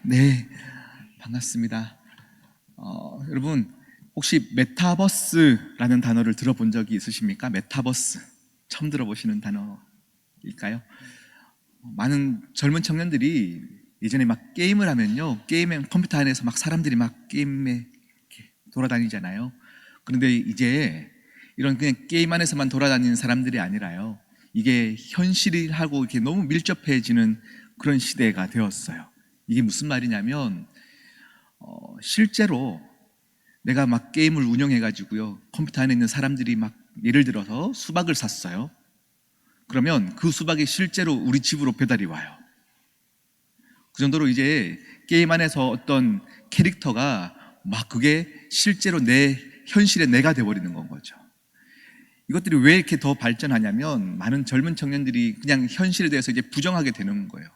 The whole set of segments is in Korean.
네, 반갑습니다. 여러분, 혹시 메타버스라는 단어를 들어본 적이 있으십니까? 메타버스. 처음 들어보시는 단어일까요? 많은 젊은 청년들이 예전에 막 게임을 하면요. 게임에 컴퓨터 안에서 막 사람들이 막 게임에 이렇게 돌아다니잖아요. 그런데 이제 이런 그냥 게임 안에서만 돌아다니는 사람들이 아니라요. 이게 현실하고 이렇게 너무 밀접해지는 그런 시대가 되었어요. 이게 무슨 말이냐면 실제로 내가 막 게임을 운영해가지고요. 컴퓨터 안에 있는 사람들이 막 예를 들어서 수박을 샀어요. 그러면 그 수박이 실제로 우리 집으로 배달이 와요. 그 정도로 이제 게임 안에서 어떤 캐릭터가 막 그게 실제로 내 현실의 내가 돼버리는 건 거죠. 이것들이 왜 이렇게 더 발전하냐면 많은 젊은 청년들이 그냥 현실에 대해서 이제 부정하게 되는 거예요.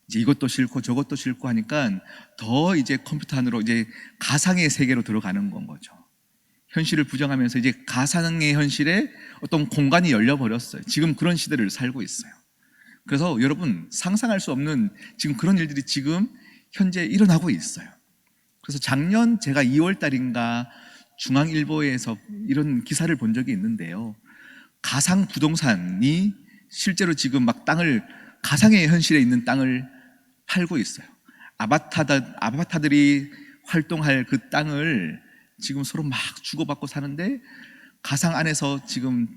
이제 이것도 싫고 저것도 싫고 하니까 더 이제 컴퓨터 안으로 이제 가상의 세계로 들어가는 건 거죠. 현실을 부정하면서 이제 가상의 현실에 어떤 공간이 열려버렸어요. 지금 그런 시대를 살고 있어요. 그래서 여러분 상상할 수 없는 지금 그런 일들이 지금 현재 일어나고 있어요. 그래서 작년 제가 2월 달인가 중앙일보에서 이런 기사를 본 적이 있는데요. 가상 부동산이 실제로 지금 막 땅을 가상의 현실에 있는 땅을 팔고 있어요. 아바타들이 활동할 그 땅을 지금 서로 막 주고받고 사는데 가상 안에서 지금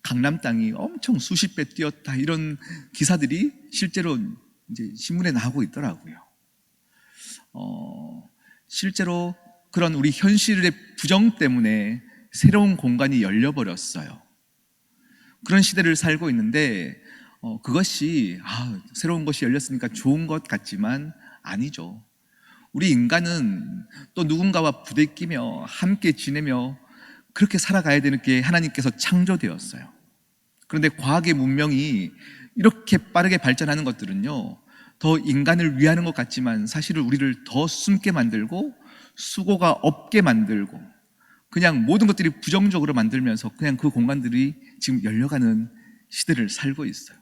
강남 땅이 엄청 수십 배 뛰었다 이런 기사들이 실제로 이제 신문에 나오고 있더라고요. 실제로 그런 우리 현실의 부정 때문에 새로운 공간이 열려버렸어요. 그런 시대를 살고 있는데 그것이 새로운 것이 열렸으니까 좋은 것 같지만 아니죠. 우리 인간은 또 누군가와 부대끼며 함께 지내며 그렇게 살아가야 되는 게 하나님께서 창조되었어요. 그런데 과학의 문명이 이렇게 빠르게 발전하는 것들은요, 더 인간을 위하는 것 같지만 사실은 우리를 더 숨게 만들고 수고가 없게 만들고 그냥 모든 것들이 부정적으로 만들면서 그냥 그 공간들이 지금 열려가는 시대를 살고 있어요.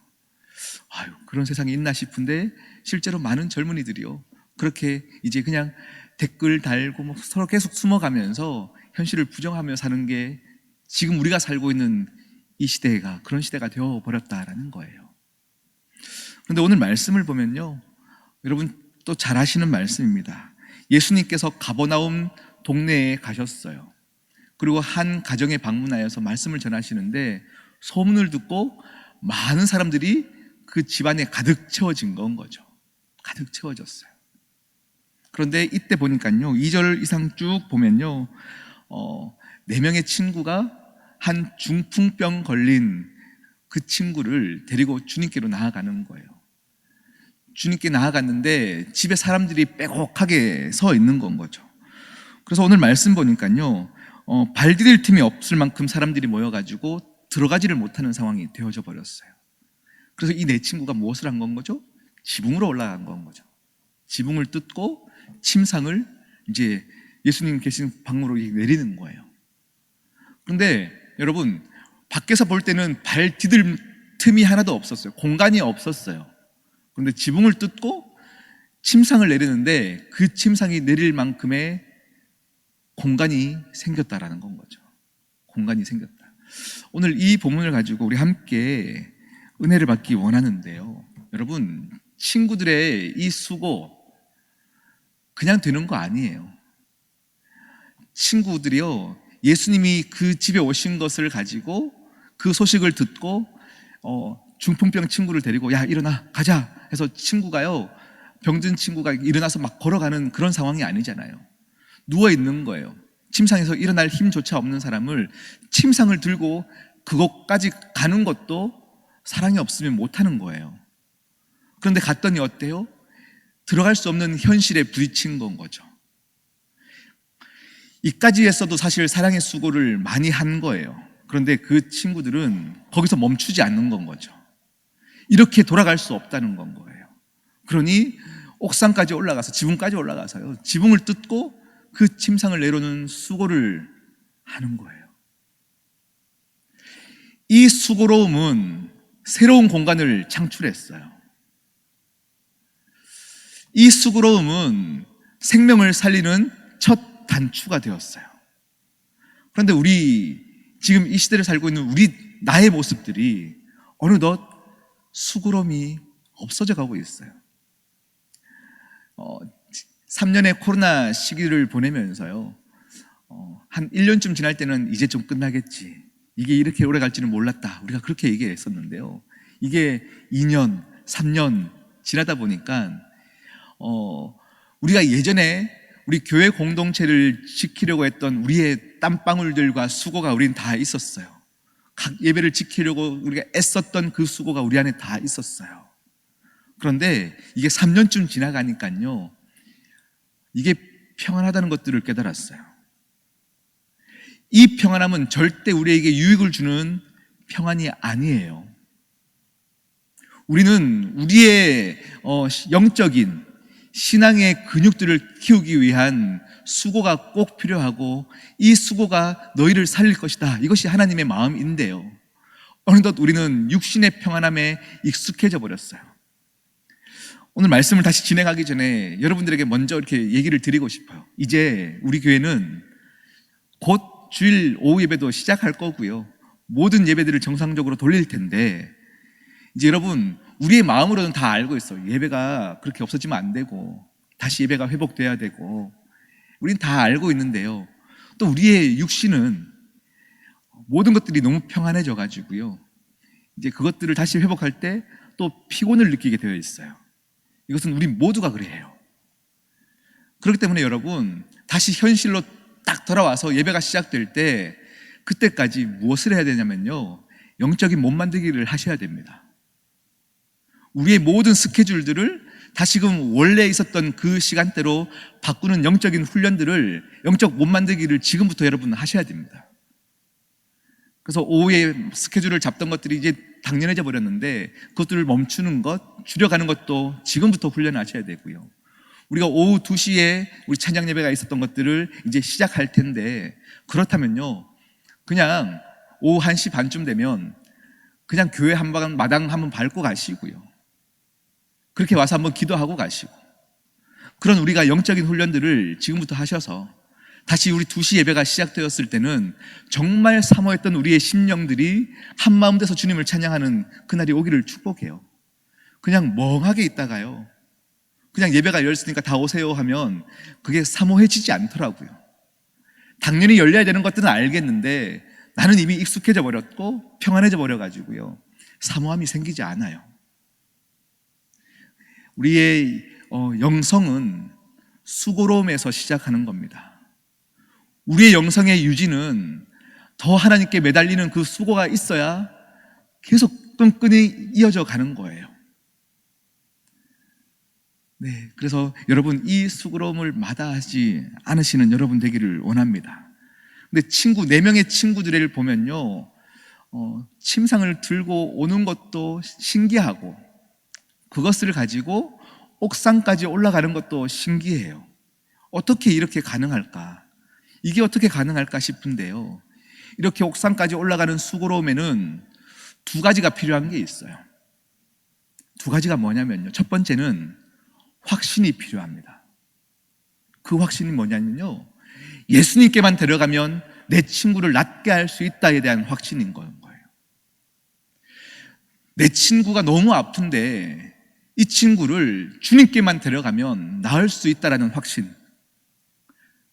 그런 세상이 있나 싶은데 실제로 많은 젊은이들이요, 그렇게 이제 그냥 댓글 달고 뭐 서로 계속 숨어가면서 현실을 부정하며 사는 게 지금 우리가 살고 있는 이 시대가 그런 시대가 되어버렸다라는 거예요. 그런데 오늘 말씀을 보면요, 여러분 또 잘 아시는 말씀입니다. 예수님께서 가버나움 동네에 가셨어요. 그리고 한 가정에 방문하여서 말씀을 전하시는데 소문을 듣고 많은 사람들이 그 집안에 가득 채워진 건 거죠. 가득 채워졌어요. 그런데 이때 보니까요, 2절 이상 쭉 보면요, 4명의 친구가 한 중풍병 걸린 그 친구를 데리고 주님께로 나아가는 거예요. 주님께 나아갔는데 집에 사람들이 빼곡하게 서 있는 건 거죠. 그래서 오늘 말씀 보니까요, 발 디딜 틈이 없을 만큼 사람들이 모여가지고 들어가지를 못하는 상황이 되어져 버렸어요. 그래서 이 네 친구가 무엇을 한 건 거죠? 지붕으로 올라간 건 거죠. 지붕을 뜯고 침상을 이제 예수님 계신 방으로 내리는 거예요. 그런데 여러분, 밖에서 볼 때는 발 디딜 틈이 하나도 없었어요. 공간이 없었어요. 그런데 지붕을 뜯고 침상을 내리는데 그 침상이 내릴 만큼의 공간이 생겼다라는 건 거죠. 공간이 생겼다. 오늘 이 본문을 가지고 우리 함께 은혜를 받기 원하는데요, 여러분, 친구들의 이 수고 그냥 되는 거 아니에요. 친구들이요, 예수님이 그 집에 오신 것을 가지고 그 소식을 듣고 중풍병 친구를 데리고 야 일어나 가자 해서 친구가요, 병든 친구가 일어나서 막 걸어가는 그런 상황이 아니잖아요. 누워 있는 거예요. 침상에서 일어날 힘조차 없는 사람을 침상을 들고 그것까지 가는 것도 사랑이 없으면 못하는 거예요. 그런데 갔더니 어때요? 들어갈 수 없는 현실에 부딪힌 건 거죠. 이까지 했어도 사실 사랑의 수고를 많이 한 거예요. 그런데 그 친구들은 거기서 멈추지 않는 건 거죠. 이렇게 돌아갈 수 없다는 건 거예요. 그러니 옥상까지 올라가서 지붕까지 올라가서요, 지붕을 뜯고 그 침상을 내려놓는 수고를 하는 거예요. 이 수고로움은 새로운 공간을 창출했어요. 이 수고로움은 생명을 살리는 첫 단추가 되었어요. 그런데 우리 지금 이 시대를 살고 있는 나의 모습들이 어느덧 수고로움이 없어져 가고 있어요. 3년의 코로나 시기를 보내면서요, 한 1년쯤 지날 때는 이제 좀 끝나겠지, 이게 이렇게 오래 갈지는 몰랐다, 우리가 그렇게 얘기했었는데요, 이게 2년, 3년 지나다 보니까 우리가 예전에 우리 교회 공동체를 지키려고 했던 우리의 땀방울들과 수고가 우리는 다 있었어요. 각 예배를 지키려고 우리가 애썼던 그 수고가 우리 안에 다 있었어요. 그런데 이게 3년쯤 지나가니까요, 이게 평안하다는 것들을 깨달았어요. 이 평안함은 절대 우리에게 유익을 주는 평안이 아니에요. 우리는 우리의 영적인 신앙의 근육들을 키우기 위한 수고가 꼭 필요하고, 이 수고가 너희를 살릴 것이다, 이것이 하나님의 마음인데요, 어느덧 우리는 육신의 평안함에 익숙해져 버렸어요. 오늘 말씀을 다시 진행하기 전에 여러분들에게 먼저 이렇게 얘기를 드리고 싶어요. 이제 우리 교회는 곧 주일 오후 예배도 시작할 거고요, 모든 예배들을 정상적으로 돌릴 텐데, 이제 여러분, 우리의 마음으로는 다 알고 있어요. 예배가 그렇게 없어지면 안 되고, 다시 예배가 회복돼야 되고, 우린 다 알고 있는데요, 또 우리의 육신은 모든 것들이 너무 평안해져 가지고요, 이제 그것들을 다시 회복할 때 또 피곤을 느끼게 되어 있어요. 이것은 우리 모두가 그래요. 그렇기 때문에 여러분, 다시 현실로 딱 돌아와서 예배가 시작될 때, 그때까지 무엇을 해야 되냐면요, 영적인 몸 만들기를 하셔야 됩니다. 우리의 모든 스케줄들을 다시금 원래 있었던 그 시간대로 바꾸는 영적인 훈련들을, 영적 몸 만들기를 지금부터 여러분 하셔야 됩니다. 그래서 오후에 스케줄을 잡던 것들이 이제 당연해져 버렸는데, 그것들을 멈추는 것, 줄여가는 것도 지금부터 훈련하셔야 되고요, 우리가 오후 2시에 우리 찬양 예배가 있었던 것들을 이제 시작할 텐데, 그렇다면요, 그냥 오후 1시 반쯤 되면 그냥 교회 마당 한번 밟고 가시고요, 그렇게 와서 한번 기도하고 가시고, 그런 우리가 영적인 훈련들을 지금부터 하셔서 다시 우리 2시 예배가 시작되었을 때는 정말 사모했던 우리의 심령들이 한마음 돼서 주님을 찬양하는 그날이 오기를 축복해요. 그냥 멍하게 있다가요, 그냥 예배가 열렸으니까 다 오세요 하면 그게 사모해지지 않더라고요. 당연히 열려야 되는 것들은 알겠는데, 나는 이미 익숙해져 버렸고 평안해져 버려가지고요, 사모함이 생기지 않아요. 우리의 영성은 수고로움에서 시작하는 겁니다. 우리의 영성의 유지는 더 하나님께 매달리는 그 수고가 있어야 계속 끈끈이 이어져 가는 거예요. 네, 그래서 여러분, 이 수고로움을 마다하지 않으시는 여러분 되기를 원합니다. 근데 4명의 친구들을 보면요, 침상을 들고 오는 것도 신기하고, 그것을 가지고 옥상까지 올라가는 것도 신기해요. 어떻게 이렇게 가능할까? 이게 어떻게 가능할까 싶은데요, 이렇게 옥상까지 올라가는 수고로움에는 2가지가 필요한 게 있어요. 2가지가 뭐냐면요, 첫 번째는 확신이 필요합니다. 그 확신이 뭐냐면요, 예수님께만 데려가면 내 친구를 낫게 할 수 있다에 대한 확신인 거예요. 내 친구가 너무 아픈데 이 친구를 주님께만 데려가면 나을 수 있다라는 확신,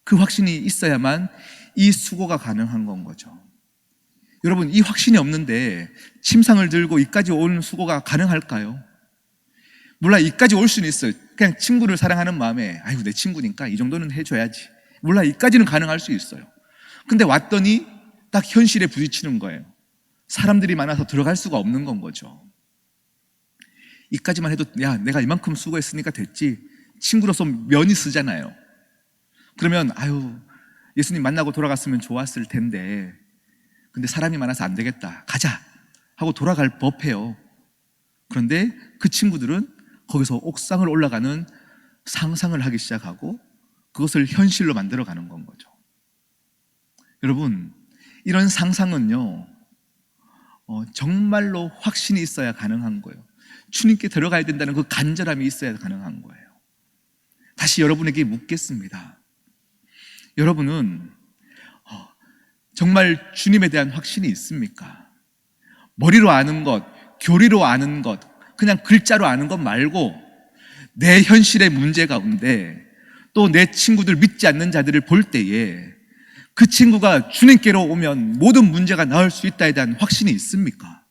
그 확신이 있어야만 이 수고가 가능한 건 거죠. 여러분, 이 확신이 없는데 침상을 들고 이까지 오는 수고가 가능할까요? 물론 이까지 올 수는 있어요. 그냥 친구를 사랑하는 마음에, 아이고 내 친구니까 이 정도는 해줘야지, 물론 이까지는 가능할 수 있어요. 근데 왔더니 딱 현실에 부딪히는 거예요. 사람들이 많아서 들어갈 수가 없는 건 거죠. 이까지만 해도 야, 내가 이만큼 수고했으니까 됐지, 친구로서 면이 쓰잖아요. 그러면 아유, 예수님 만나고 돌아갔으면 좋았을 텐데, 근데 사람이 많아서 안 되겠다, 가자 하고 돌아갈 법해요. 그런데 그 친구들은 거기서 옥상을 올라가는 상상을 하기 시작하고, 그것을 현실로 만들어가는 건 거죠. 여러분, 이런 상상은요, 정말로 확신이 있어야 가능한 거예요. 주님께 들어가야 된다는 그 간절함이 있어야 가능한 거예요. 다시 여러분에게 묻겠습니다. 여러분은 정말 주님에 대한 확신이 있습니까? 머리로 아는 것, 교리로 아는 것, 그냥 글자로 아는 것 말고 내 현실의 문제 가운데 또 내 친구들 믿지 않는 자들을 볼 때에 그 친구가 주님께로 오면 모든 문제가 나을 수 있다에 대한 확신이 있습니까?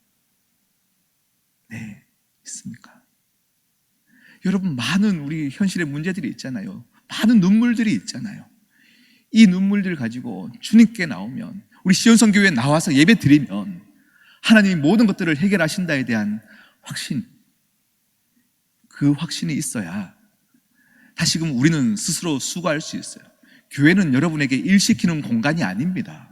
네, 있습니까? 여러분, 많은 우리 현실의 문제들이 있잖아요. 많은 눈물들이 있잖아요. 이 눈물들 가지고 주님께 나오면, 우리 시온성교회에 나와서 예배 드리면 하나님이 모든 것들을 해결하신다에 대한 확신, 그 확신이 있어야 다시금 우리는 스스로 수고할 수 있어요. 교회는 여러분에게 일시키는 공간이 아닙니다.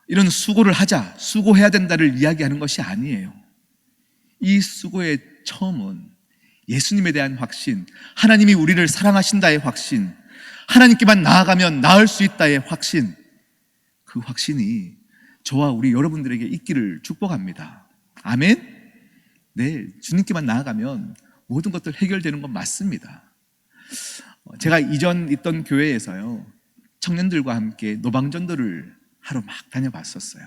이런 수고를 하자, 수고해야 된다를 이야기하는 것이 아니에요. 이 수고의 처음은 예수님에 대한 확신, 하나님이 우리를 사랑하신다의 확신, 하나님께만 나아가면 나을 수 있다의 확신, 그 확신이 저와 우리 여러분들에게 있기를 축복합니다. 아멘? 네, 주님께만 나아가면 모든 것들 해결되는 건 맞습니다. 제가 이전 있던 교회에서요, 청년들과 함께 노방전도를 하러 막 다녀봤었어요.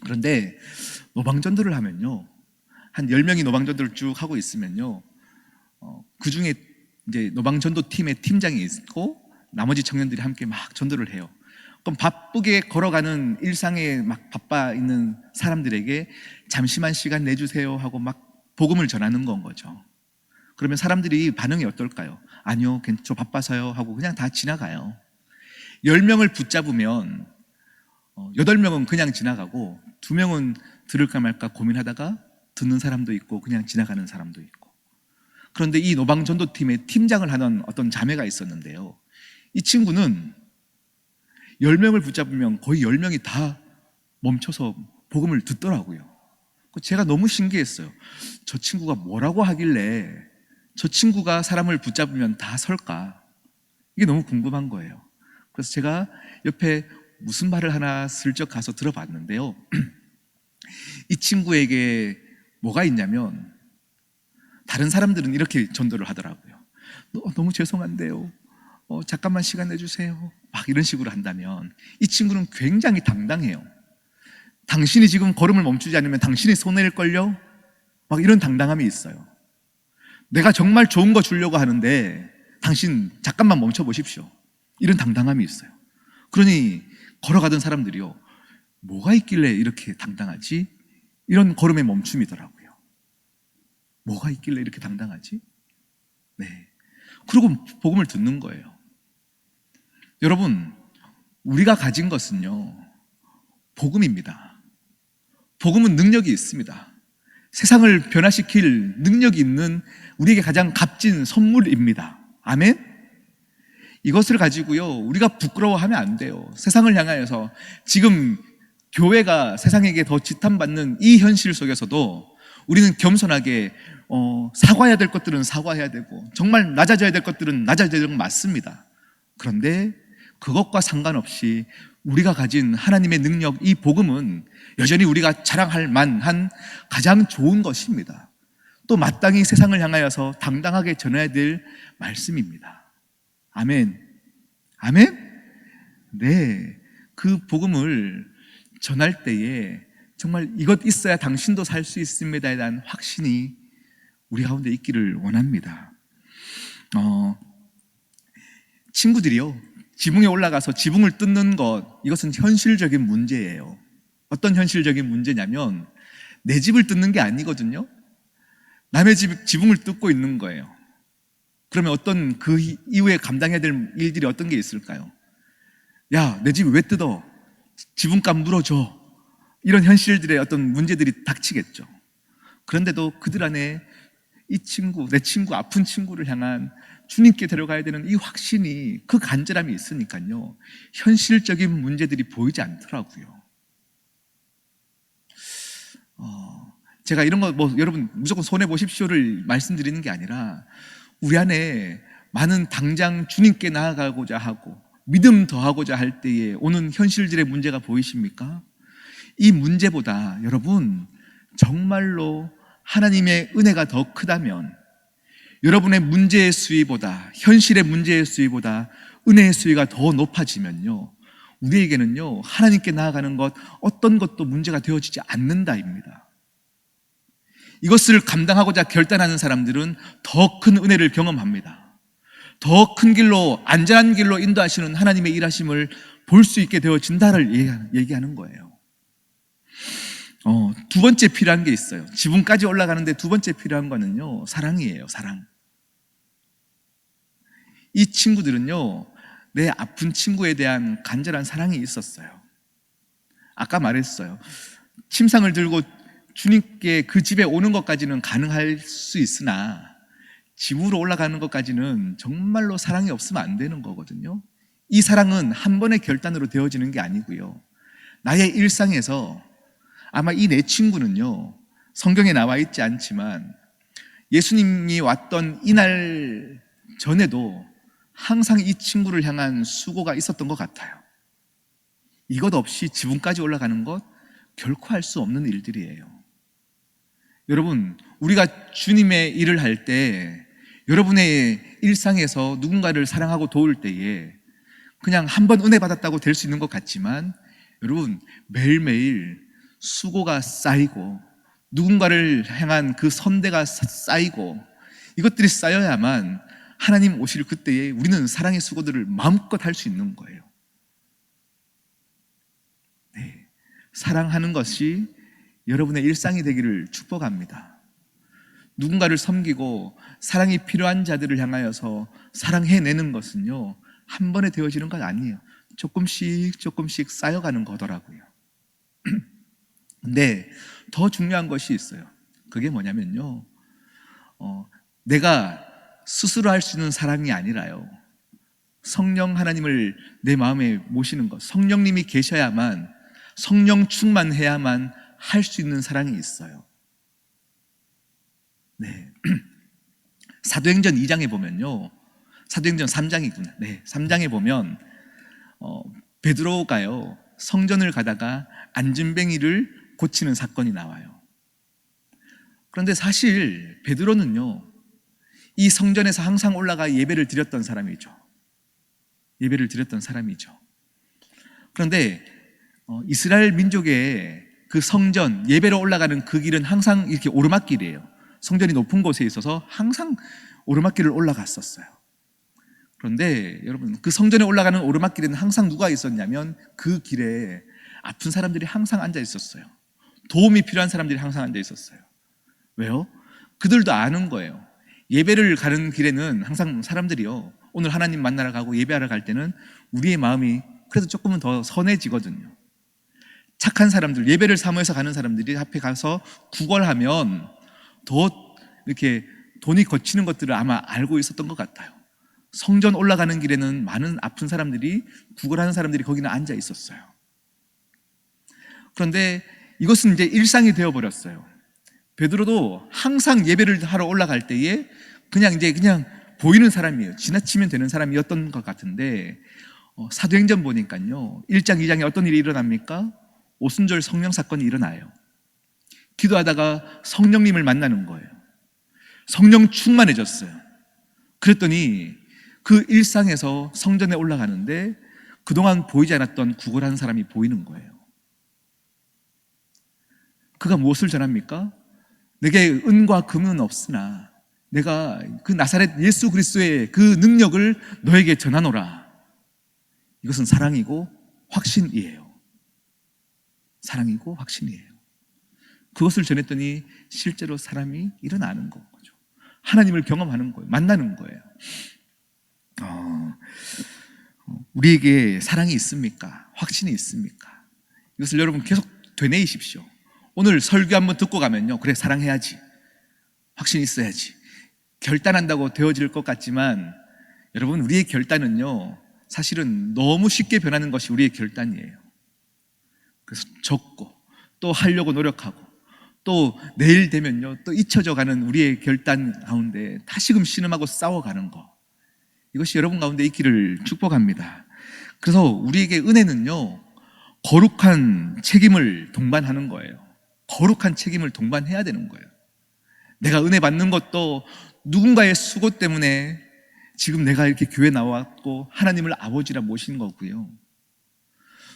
그런데 노방전도를 하면요, 한 10명이 노방전도를 쭉 하고 있으면요, 그 중에 이제 노방전도 팀의 팀장이 있고 나머지 청년들이 함께 막 전도를 해요. 그럼 바쁘게 걸어가는 일상에 막 바빠 있는 사람들에게 잠시만 시간 내주세요 하고 막 복음을 전하는 건 거죠. 그러면 사람들이 반응이 어떨까요? 아니요, 저 바빠서요 하고 그냥 다 지나가요. 10명을 붙잡으면 8명은 그냥 지나가고 2명은 들을까 말까 고민하다가 듣는 사람도 있고 그냥 지나가는 사람도 있고. 그런데 이 노방전도팀의 팀장을 하는 어떤 자매가 있었는데요, 이 친구는 10명을 붙잡으면 거의 10명이 다 멈춰서 복음을 듣더라고요. 제가 너무 신기했어요. 저 친구가 뭐라고 하길래 저 친구가 사람을 붙잡으면 다 설까? 이게 너무 궁금한 거예요. 그래서 제가 옆에 무슨 말을 하나 슬쩍 가서 들어봤는데요, 이 친구에게 뭐가 있냐면, 다른 사람들은 이렇게 전도를 하더라고요. 너무 죄송한데요, 잠깐만 시간 내주세요 막 이런 식으로 한다면, 이 친구는 굉장히 당당해요. 당신이 지금 걸음을 멈추지 않으면 당신이 손해일걸요? 막 이런 당당함이 있어요. 내가 정말 좋은 거 주려고 하는데 당신 잠깐만 멈춰보십시오, 이런 당당함이 있어요. 그러니 걸어가던 사람들이요, 뭐가 있길래 이렇게 당당하지? 이런 걸음의 멈춤이더라고요. 뭐가 있길래 이렇게 당당하지? 네. 그리고 복음을 듣는 거예요. 여러분, 우리가 가진 것은요, 복음입니다. 복음은 능력이 있습니다. 세상을 변화시킬 능력이 있는 우리에게 가장 값진 선물입니다. 아멘? 이것을 가지고요, 우리가 부끄러워하면 안 돼요. 세상을 향하여서 지금 교회가 세상에게 더 지탄받는 이 현실 속에서도 우리는 겸손하게 사과해야 될 것들은 사과해야 되고, 정말 낮아져야 될 것들은 낮아져야 되는 건 맞습니다. 그런데 그것과 상관없이 우리가 가진 하나님의 능력, 이 복음은 여전히 우리가 자랑할 만한 가장 좋은 것입니다. 또 마땅히 세상을 향하여서 당당하게 전해야 될 말씀입니다. 아멘. 아멘? 네. 그 복음을 전할 때에 정말 이것 있어야 당신도 살 수 있습니다에 대한 확신이 우리 가운데 있기를 원합니다. 친구들이요, 지붕에 올라가서 지붕을 뜯는 것, 이것은 현실적인 문제예요. 어떤 현실적인 문제냐면, 내 집을 뜯는 게 아니거든요. 남의 지붕을 뜯고 있는 거예요. 그러면 어떤 그 이후에 감당해야 될 일들이 어떤 게 있을까요? 야, 내 집을 왜 뜯어? 지붕값 물어줘. 이런 현실들의 어떤 문제들이 닥치겠죠. 그런데도 그들 안에 이 친구, 내 친구, 아픈 친구를 향한 주님께 데려가야 되는 이 확신이, 그 간절함이 있으니까요, 현실적인 문제들이 보이지 않더라고요. 제가 이런 거 여러분 무조건 손해보십시오를 말씀드리는 게 아니라, 우리 안에 많은 당장 주님께 나아가고자 하고 믿음 더하고자 할 때에 오는 현실들의 문제가 보이십니까? 이 문제보다 여러분, 정말로 하나님의 은혜가 더 크다면, 여러분의 문제의 수위보다, 현실의 문제의 수위보다 은혜의 수위가 더 높아지면요, 우리에게는요, 하나님께 나아가는 것 어떤 것도 문제가 되어지지 않는다입니다. 이것을 감당하고자 결단하는 사람들은 더 큰 은혜를 경험합니다. 더 큰 길로, 안전한 길로 인도하시는 하나님의 일하심을 볼 수 있게 되어진다를 얘기하는 거예요. 두 번째 필요한 게 있어요. 지붕까지 올라가는데 두 번째 필요한 거는요, 사랑이에요. 사랑. 이 친구들은요, 내 아픈 친구에 대한 간절한 사랑이 있었어요. 아까 말했어요. 침상을 들고 주님께 그 집에 오는 것까지는 가능할 수 있으나 집으로 올라가는 것까지는 정말로 사랑이 없으면 안 되는 거거든요. 이 사랑은 한 번의 결단으로 되어지는 게 아니고요, 나의 일상에서, 아마 이 내 친구는요, 성경에 나와 있지 않지만 예수님이 왔던 이날 전에도 항상 이 친구를 향한 수고가 있었던 것 같아요. 이것 없이 지붕까지 올라가는 것 결코 할 수 없는 일들이에요. 여러분, 우리가 주님의 일을 할 때, 여러분의 일상에서 누군가를 사랑하고 도울 때에 그냥 한 번 은혜 받았다고 될 수 있는 것 같지만, 여러분, 매일매일 수고가 쌓이고 누군가를 향한 그 선대가 쌓이고 이것들이 쌓여야만 하나님 오실 그때에 우리는 사랑의 수고들을 마음껏 할 수 있는 거예요. 네, 사랑하는 것이 여러분의 일상이 되기를 축복합니다. 누군가를 섬기고 사랑이 필요한 자들을 향하여서 사랑해내는 것은요, 한 번에 되어지는 건 아니에요. 조금씩 조금씩 쌓여가는 거더라고요. 근데 더 중요한 것이 있어요. 그게 뭐냐면요, 내가 스스로 할 수 있는 사랑이 아니라요, 성령 하나님을 내 마음에 모시는 것, 성령님이 계셔야만, 성령 충만해야만 할 수 있는 사랑이 있어요. 네. 사도행전 2장에 보면요, 사도행전 3장이구나. 네, 3장에 보면 베드로가요, 성전을 가다가 안진뱅이를 고치는 사건이 나와요. 그런데 사실 베드로는요, 이 성전에서 항상 올라가 예배를 드렸던 사람이죠. 예배를 드렸던 사람이죠. 그런데 이스라엘 민족의 그 성전, 예배로 올라가는 그 길은 항상 이렇게 오르막길이에요. 성전이 높은 곳에 있어서 항상 오르막길을 올라갔었어요. 그런데 여러분, 그 성전에 올라가는 오르막길에는 항상 누가 있었냐면, 그 길에 아픈 사람들이 항상 앉아 있었어요. 도움이 필요한 사람들이 항상 앉아 있었어요. 왜요? 그들도 아는 거예요. 예배를 가는 길에는 항상 사람들이요, 오늘 하나님 만나러 가고 예배하러 갈 때는 우리의 마음이 그래도 조금은 더 선해지거든요. 착한 사람들, 예배를 사모해서 가는 사람들이 앞에 가서 구걸하면 더 이렇게 돈이 거치는 것들을 아마 알고 있었던 것 같아요. 성전 올라가는 길에는 많은 아픈 사람들이, 구걸하는 사람들이 거기는 앉아 있었어요. 그런데 이것은 이제 일상이 되어버렸어요. 베드로도 항상 예배를 하러 올라갈 때에 그냥 보이는 사람이에요. 지나치면 되는 사람이었던 것 같은데, 사도행전 보니까요, 1장 2장에 어떤 일이 일어납니까? 오순절 성령 사건이 일어나요. 기도하다가 성령님을 만나는 거예요. 성령 충만해졌어요. 그랬더니 그 일상에서 성전에 올라가는데 그동안 보이지 않았던 구걸하는 사람이 보이는 거예요. 그가 무엇을 전합니까? 내게 은과 금은 없으나 내가 그 나사렛 예수 그리스도의 그 능력을 너에게 전하노라. 이것은 사랑이고 확신이에요. 사랑이고 확신이에요. 그것을 전했더니 실제로 사람이 일어나는 거죠. 하나님을 경험하는 거예요. 만나는 거예요. 우리에게 사랑이 있습니까? 확신이 있습니까? 이것을 여러분 계속 되뇌이십시오. 오늘 설교 한번 듣고 가면요, 그래, 사랑해야지, 확신이 있어야지, 결단한다고 되어질 것 같지만, 여러분, 우리의 결단은요, 사실은 너무 쉽게 변하는 것이 우리의 결단이에요. 그래서 적고 또 하려고 노력하고 또 내일 되면요, 또 잊혀져 가는 우리의 결단 가운데 다시금 신음하고 싸워가는 거, 이것이 여러분 가운데 있기를 축복합니다. 그래서 우리에게 은혜는요, 거룩한 책임을 동반하는 거예요. 거룩한 책임을 동반해야 되는 거예요. 내가 은혜 받는 것도 누군가의 수고 때문에 지금 내가 이렇게 교회 나왔고 하나님을 아버지라 모신 거고요.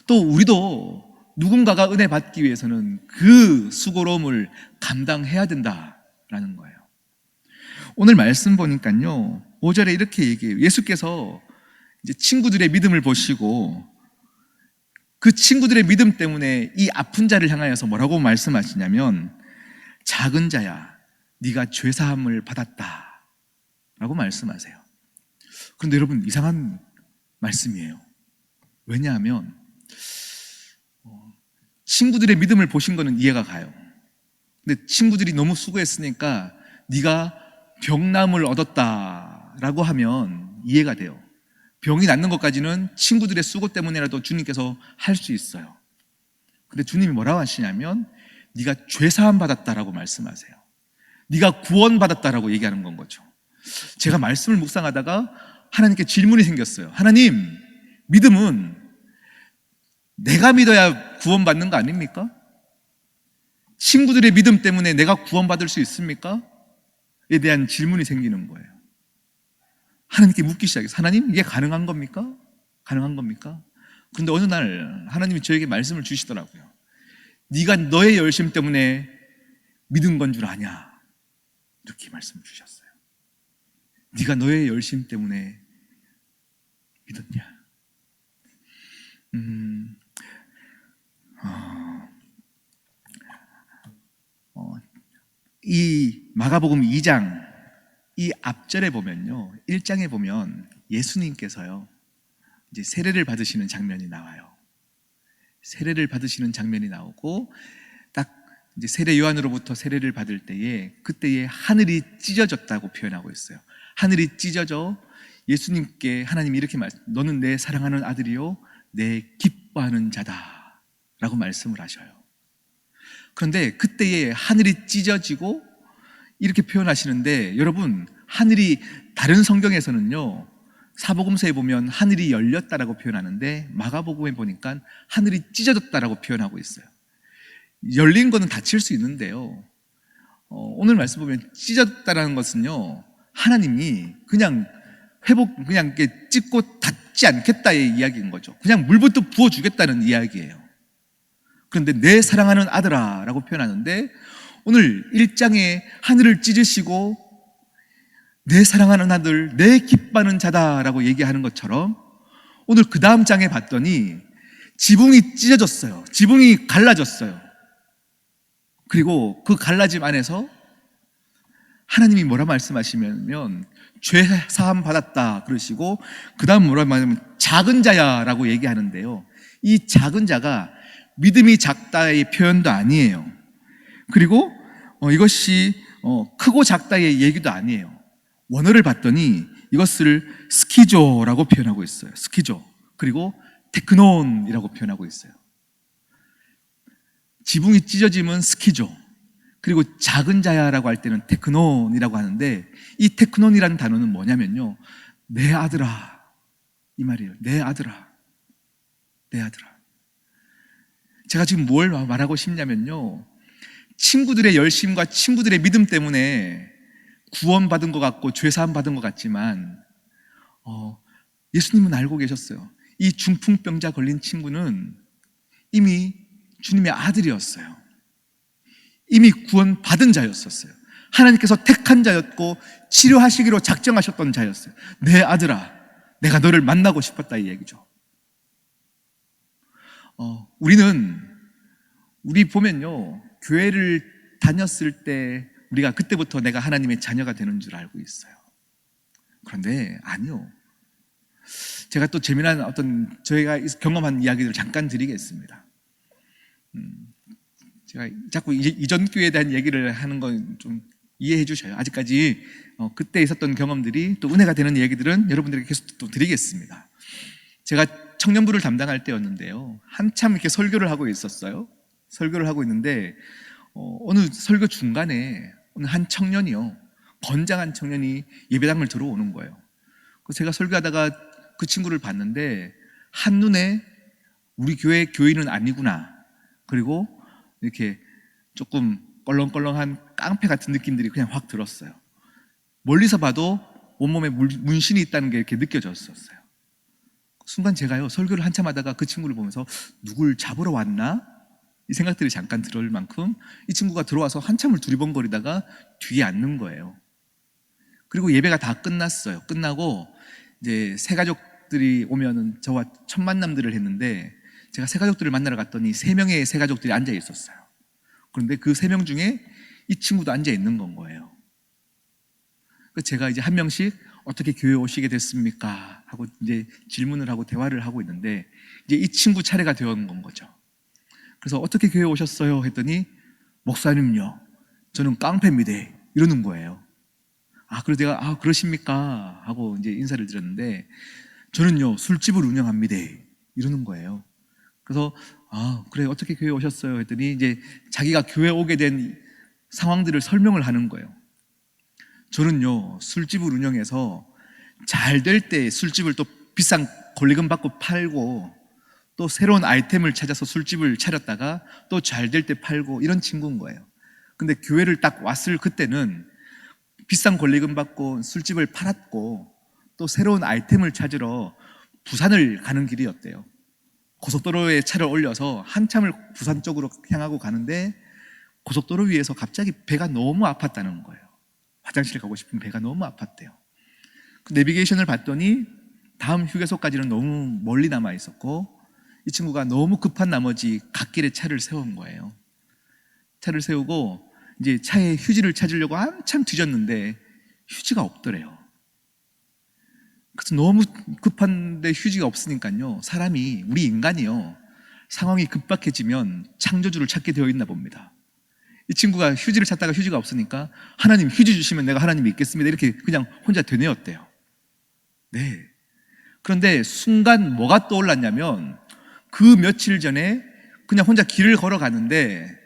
또 우리도 누군가가 은혜 받기 위해서는 그 수고로움을 감당해야 된다라는 거예요. 오늘 말씀 보니까요, 5절에 이렇게 얘기해요. 예수께서 이제 친구들의 믿음을 보시고 그 친구들의 믿음 때문에 이 아픈 자를 향하여서 뭐라고 말씀하시냐면, 작은 자야, 네가 죄사함을 받았다 라고 말씀하세요. 그런데 여러분, 이상한 말씀이에요. 왜냐하면 친구들의 믿음을 보신 거는 이해가 가요. 근데 친구들이 너무 수고했으니까 네가 병남을 얻었다라고 하면 이해가 돼요. 병이 낫는 것까지는 친구들의 수고 때문에라도 주님께서 할 수 있어요. 근데 주님이 뭐라고 하시냐면, 네가 죄사함 받았다라고 말씀하세요. 네가 구원받았다라고 얘기하는 건 거죠. 제가 말씀을 묵상하다가 하나님께 질문이 생겼어요. 하나님, 믿음은 내가 믿어야 구원받는 거 아닙니까? 친구들의 믿음 때문에 내가 구원받을 수 있습니까? 에 대한 질문이 생기는 거예요. 하나님께 묻기 시작해서, 하나님, 이게 가능한 겁니까? 가능한 겁니까? 그런데 어느 날 하나님이 저에게 말씀을 주시더라고요. 네가 너의 열심 때문에 믿은 건 줄 아냐? 이렇게 말씀을 주셨어요. 네가 너의 열심 때문에 믿었냐? 이 마가복음 2장 이 앞절에 보면요, 1장에 보면 예수님께서요 이제 세례를 받으시는 장면이 나와요. 세례를 받으시는 장면이 나오고, 딱 이제 세례 요한으로부터 세례를 받을 때에 그때에 하늘이 찢어졌다고 표현하고 있어요. 하늘이 찢어져 예수님께 하나님이 이렇게 너는 내 사랑하는 아들이요 내 기뻐하는 자다 라고 말씀을 하셔요. 그런데 그때에 하늘이 찢어지고 이렇게 표현하시는데, 여러분, 하늘이 다른 성경에서는요 사복음서에 보면 하늘이 열렸다라고 표현하는데 마가복음에 보니까 하늘이 찢어졌다라고 표현하고 있어요. 열린 거는 닫힐 수 있는데요, 오늘 말씀 보면 찢어졌다라는 것은요 하나님이 그냥 그냥 이렇게 찢고 닫지 않겠다의 이야기인 거죠. 그냥 물부터 부어주겠다는 이야기예요. 그런데 내 사랑하는 아들아 라고 표현하는데, 오늘 1장에 하늘을 찢으시고 내 사랑하는 아들, 내 기뻐하는 자다라고 얘기하는 것처럼 오늘 그 다음 장에 봤더니 지붕이 찢어졌어요. 지붕이 갈라졌어요. 그리고 그 갈라짐 안에서 하나님이 뭐라 말씀하시면 죄 사함 받았다 그러시고, 그 다음 뭐라 말하면 작은 자야 라고 얘기하는데요, 이 작은 자가 믿음이 작다의 표현도 아니에요. 그리고 이것이 크고 작다의 얘기도 아니에요. 원어를 봤더니 이것을 스키조라고 표현하고 있어요. 스키조. 그리고 테크논이라고 표현하고 있어요. 지붕이 찢어지면 스키조, 그리고 작은 자야라고 할 때는 테크논이라고 하는데, 이 테크논이라는 단어는 뭐냐면요, 내 아들아 이 말이에요. 내 아들아, 내 아들아. 제가 지금 뭘 말하고 싶냐면요, 친구들의 열심과 친구들의 믿음 때문에 구원받은 것 같고 죄사함 받은 것 같지만 예수님은 알고 계셨어요. 이 중풍병자 걸린 친구는 이미 주님의 아들이었어요. 이미 구원받은 자였었어요. 하나님께서 택한 자였고 치료하시기로 작정하셨던 자였어요. 내 아들아, 내가 너를 만나고 싶었다 이 얘기죠. 우리 보면요, 교회를 다녔을 때 우리가 그때부터 내가 하나님의 자녀가 되는 줄 알고 있어요. 그런데 아니요. 제가 또 재미난 저희가 경험한 이야기를 잠깐 드리겠습니다. 제가 자꾸 이전 교회에 대한 얘기를 하는 건 좀 이해해 주셔요. 아직까지 그때 있었던 경험들이 또 은혜가 되는 얘기들은 여러분들에게 계속 또 드리겠습니다. 제가 청년부를 담당할 때였는데요, 한참 이렇게 설교를 하고 있었어요. 설교를 하고 있는데 어느 설교 중간에 어느 한 청년이요, 건장한 청년이 예배당을 들어오는 거예요. 제가 설교하다가 그 친구를 봤는데 한눈에 우리 교회 교인은 아니구나, 그리고 이렇게 조금 껄렁껄렁한 깡패 같은 느낌들이 그냥 확 들었어요. 멀리서 봐도 온몸에 문신이 있다는 게 이렇게 느껴졌었어요. 순간 제가요, 설교를 한참 하다가 그 친구를 보면서 누굴 잡으러 왔나? 이 생각들이 잠깐 들어올 만큼 이 친구가 들어와서 한참을 두리번거리다가 뒤에 앉는 거예요. 그리고 예배가 다 끝났어요. 끝나고 이제 새 가족들이 오면은 저와 첫 만남들을 했는데, 제가 새 가족들을 만나러 갔더니 3명의 새 가족들이 앉아 있었어요. 그런데 그 3명 중에 이 친구도 앉아 있는 건 거예요. 제가 이제 한 명씩 어떻게 교회 오시게 됐습니까? 하고 이제 질문을 하고 대화를 하고 있는데, 이제 이 친구 차례가 되어 온 거죠. 그래서 어떻게 교회 오셨어요? 했더니, 목사님요, 저는 깡패입니다, 이러는 거예요. 그래서 내가 그러십니까? 하고 이제 인사를 드렸는데, 저는요 술집을 운영합니다, 이러는 거예요. 그래서 그래, 어떻게 교회 오셨어요? 했더니 이제 자기가 교회 오게 된 상황들을 설명을 하는 거예요. 저는요 술집을 운영해서 잘 될 때 술집을 또 비싼 권리금 받고 팔고, 또 새로운 아이템을 찾아서 술집을 차렸다가 또 잘 될 때 팔고, 이런 친구인 거예요. 근데 교회를 딱 왔을 그때는 비싼 권리금 받고 술집을 팔았고, 또 새로운 아이템을 찾으러 부산을 가는 길이었대요. 고속도로에 차를 올려서 한참을 부산 쪽으로 향하고 가는데, 고속도로 위에서 갑자기 배가 너무 아팠다는 거예요. 화장실 가고 싶은 배가 너무 아팠대요. 그 내비게이션을 봤더니 다음 휴게소까지는 너무 멀리 남아 있었고, 이 친구가 너무 급한 나머지 갓길에 차를 세운 거예요. 차를 세우고 이제 차에 휴지를 찾으려고 한참 뒤졌는데 휴지가 없더래요. 그래서 너무 급한데 휴지가 없으니까요, 사람이, 우리 인간이요, 상황이 급박해지면 창조주를 찾게 되어 있나 봅니다. 이 친구가 휴지를 찾다가 휴지가 없으니까, 하나님 휴지 주시면 내가 하나님 믿겠습니다, 이렇게 그냥 혼자 되뇌었대요. 네. 그런데 순간 뭐가 떠올랐냐면, 그 며칠 전에 그냥 혼자 길을 걸어가는데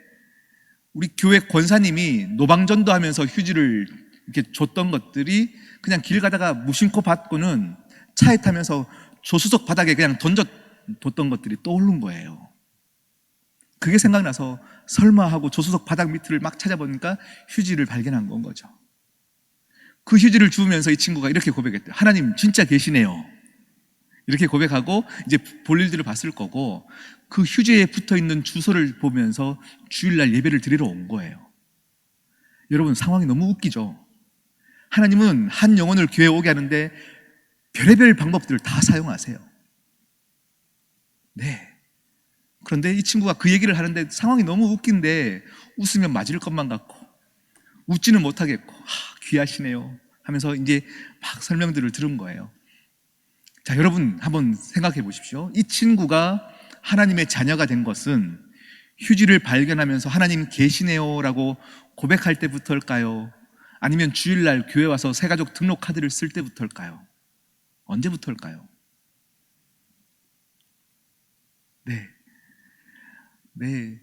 우리 교회 권사님이 노방전도 하면서 휴지를 이렇게 줬던 것들이 그냥 길 가다가 무심코 받고는 차에 타면서 조수석 바닥에 그냥 던져뒀던 것들이 떠오른 거예요. 그게 생각나서 설마 하고 조수석 바닥 밑을 막 찾아보니까 휴지를 발견한 건 거죠. 그 휴지를 주우면서 이 친구가 이렇게 고백했대요. 하나님 진짜 계시네요, 이렇게 고백하고 이제 볼일들을 봤을 거고, 그 휴지에 붙어있는 주소를 보면서 주일날 예배를 드리러 온 거예요. 여러분, 상황이 너무 웃기죠? 하나님은 한 영혼을 교회에 오게 하는데 별의별 방법들을 다 사용하세요. 네. 그런데 이 친구가 그 얘기를 하는데 상황이 너무 웃긴데, 웃으면 맞을 것만 같고 웃지는 못하겠고, 귀하시네요 하면서 이제 막 설명들을 들은 거예요. 자, 여러분 한번 생각해 보십시오. 이 친구가 하나님의 자녀가 된 것은 휴지를 발견하면서 하나님 계시네요 라고 고백할 때부터일까요? 아니면 주일날 교회 와서 새가족 등록 카드를 쓸 때부터일까요? 언제부터일까요? 네.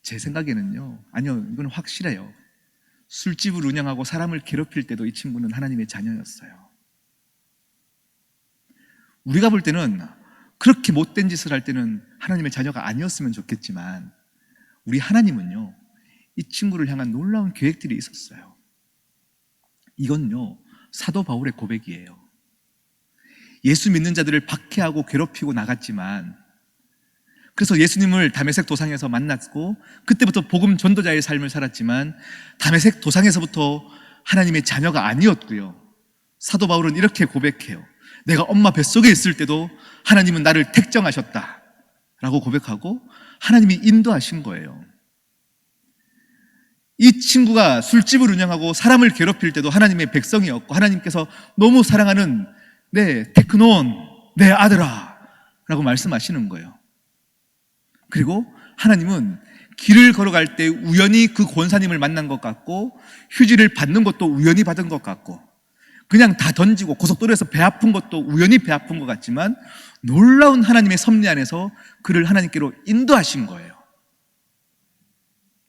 제 생각에는요, 아니요, 이건 확실해요. 술집을 운영하고 사람을 괴롭힐 때도 이 친구는 하나님의 자녀였어요. 우리가 볼 때는 그렇게 못된 짓을 할 때는 하나님의 자녀가 아니었으면 좋겠지만, 우리 하나님은요, 이 친구를 향한 놀라운 계획들이 있었어요. 이건요, 사도 바울의 고백이에요. 예수 믿는 자들을 박해하고 괴롭히고 나갔지만, 그래서 예수님을 다메섹 도상에서 만났고 그때부터 복음 전도자의 삶을 살았지만, 다메섹 도상에서부터 하나님의 자녀가 아니었고요, 사도 바울은 이렇게 고백해요. 내가 엄마 뱃속에 있을 때도 하나님은 나를 택정하셨다 라고 고백하고 하나님이 인도하신 거예요. 이 친구가 술집을 운영하고 사람을 괴롭힐 때도 하나님의 백성이었고, 하나님께서 너무 사랑하는 내 테크논, 내 아들아 라고 말씀하시는 거예요. 그리고 하나님은 길을 걸어갈 때 우연히 그 권사님을 만난 것 같고, 휴지를 받는 것도 우연히 받은 것 같고, 그냥 다 던지고 고속도로에서 배 아픈 것도 우연히 배 아픈 것 같지만, 놀라운 하나님의 섭리 안에서 그를 하나님께로 인도하신 거예요.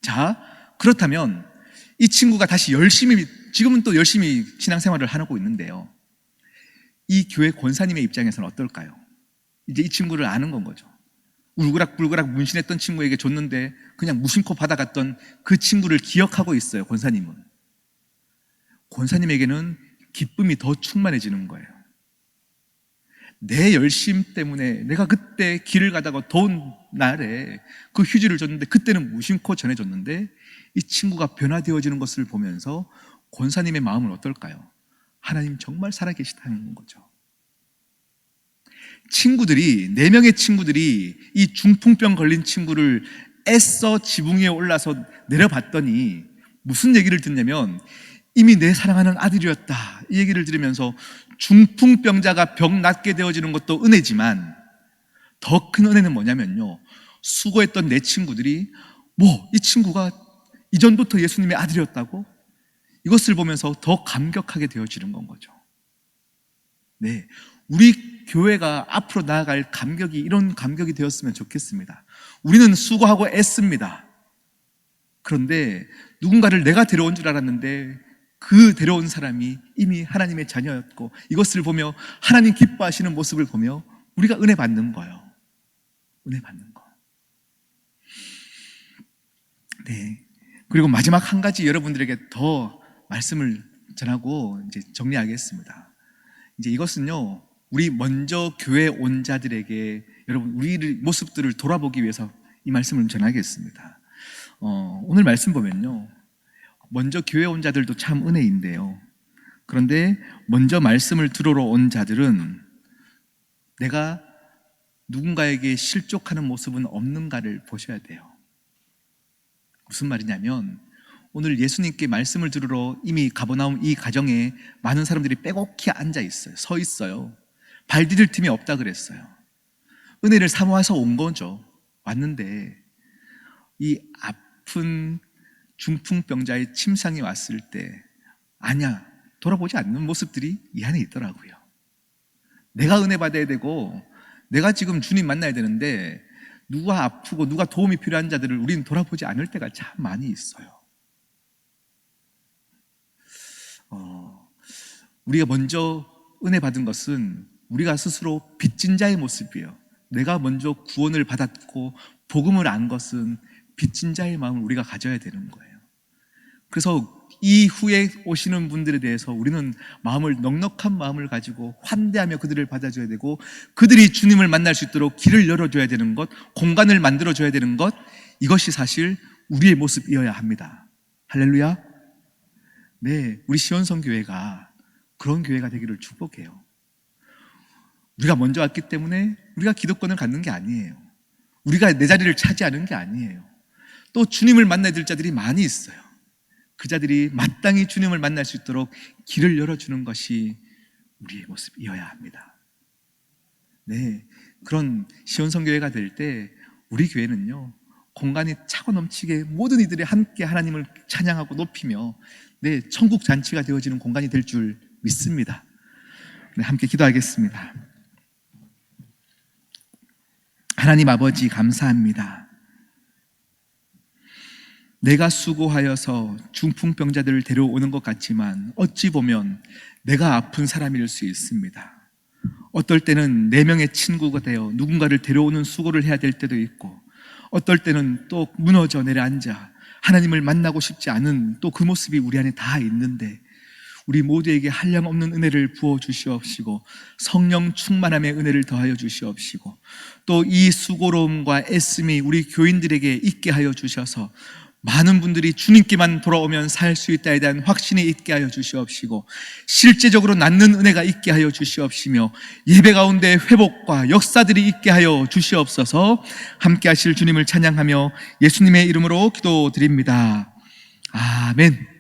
자, 그렇다면 이 친구가 다시 지금은 또 열심히 신앙생활을 하고 있는데요, 이 교회 권사님의 입장에서는 어떨까요? 이제 이 친구를 아는 건 거죠. 울그락불그락 문신했던 친구에게 줬는데 그냥 무심코 받아갔던 그 친구를 기억하고 있어요, 권사님은. 권사님에게는 기쁨이 더 충만해지는 거예요. 내 열심 때문에 내가 그때 길을 가다가 더운 날에 그 휴지를 줬는데 그때는 무심코 전해줬는데 이 친구가 변화되어지는 것을 보면서 권사님의 마음은 어떨까요? 하나님 정말 살아계시다는 거죠. 친구들이, 4명의 친구들이 이 중풍병 걸린 친구를 애써 지붕 위에 올라서 내려봤더니 무슨 얘기를 듣냐면 이미 내 사랑하는 아들이었다, 이 얘기를 들으면서 중풍병자가 병 낫게 되어지는 것도 은혜지만 더 큰 은혜는 뭐냐면요, 수고했던 내 친구들이 이 친구가 이전부터 예수님의 아들이었다고? 이것을 보면서 더 감격하게 되어지는 건 거죠. 네, 우리 교회가 앞으로 나아갈 감격이 이런 감격이 되었으면 좋겠습니다. 우리는 수고하고 애씁니다. 그런데 누군가를 내가 데려온 줄 알았는데 그 데려온 사람이 이미 하나님의 자녀였고, 이것을 보며 하나님 기뻐하시는 모습을 보며 우리가 은혜 받는 거예요. 은혜 받는 거. 네. 그리고 마지막 한 가지 여러분들에게 더 말씀을 전하고 이제 정리하겠습니다. 이제 이것은요, 우리 먼저 교회 온 자들에게 여러분 우리의 모습들을 돌아보기 위해서 이 말씀을 전하겠습니다. 오늘 말씀 보면요, 먼저 교회 온 자들도 참 은혜인데요, 그런데 먼저 말씀을 들으러 온 자들은 내가 누군가에게 실족하는 모습은 없는가를 보셔야 돼요. 무슨 말이냐면 오늘 예수님께 말씀을 들으러 이미 가버나움 이 가정에 많은 사람들이 빼곡히 앉아 있어요. 서 있어요. 발 디딜 틈이 없다 그랬어요. 은혜를 사모해서 온 거죠. 왔는데 이 아픈 중풍병자의 침상이 왔을 때 아니야, 돌아보지 않는 모습들이 이 안에 있더라고요. 내가 은혜 받아야 되고 내가 지금 주님 만나야 되는데 누가 아프고 누가 도움이 필요한 자들을 우리는 돌아보지 않을 때가 참 많이 있어요. 우리가 먼저 은혜 받은 것은 우리가 스스로 빚진 자의 모습이에요. 내가 먼저 구원을 받았고 복음을 안 것은 빚진 자의 마음을 우리가 가져야 되는 거예요. 그래서 이후에 오시는 분들에 대해서 우리는 넉넉한 마음을 가지고 환대하며 그들을 받아줘야 되고, 그들이 주님을 만날 수 있도록 길을 열어줘야 되는 것, 공간을 만들어줘야 되는 것, 이것이 사실 우리의 모습이어야 합니다. 할렐루야. 네, 우리 시온성교회가 그런 교회가 되기를 축복해요. 우리가 먼저 왔기 때문에 우리가 기득권을 갖는 게 아니에요. 우리가 내 자리를 차지하는 게 아니에요. 또 주님을 만나야 될 자들이 많이 있어요. 그 자들이 마땅히 주님을 만날 수 있도록 길을 열어주는 것이 우리의 모습이어야 합니다. 네, 그런 시온성교회가 될 때 우리 교회는요, 공간이 차고 넘치게 모든 이들이 함께 하나님을 찬양하고 높이며 네, 천국 잔치가 되어지는 공간이 될 줄 믿습니다. 네, 함께 기도하겠습니다. 하나님 아버지, 감사합니다. 내가 수고하여서 중풍병자들을 데려오는 것 같지만 어찌 보면 내가 아픈 사람일 수 있습니다. 어떨 때는 4명의 친구가 되어 누군가를 데려오는 수고를 해야 될 때도 있고, 어떨 때는 또 무너져 내려앉아 하나님을 만나고 싶지 않은 또 그 모습이 우리 안에 다 있는데, 우리 모두에게 한량없는 은혜를 부어주시옵시고 성령 충만함의 은혜를 더하여 주시옵시고, 또 이 수고로움과 애씀이 우리 교인들에게 있게 하여 주셔서 많은 분들이 주님께만 돌아오면 살 수 있다에 대한 확신이 있게 하여 주시옵시고, 실제적으로 낫는 은혜가 있게 하여 주시옵시며, 예배 가운데 회복과 역사들이 있게 하여 주시옵소서. 함께 하실 주님을 찬양하며 예수님의 이름으로 기도드립니다. 아멘.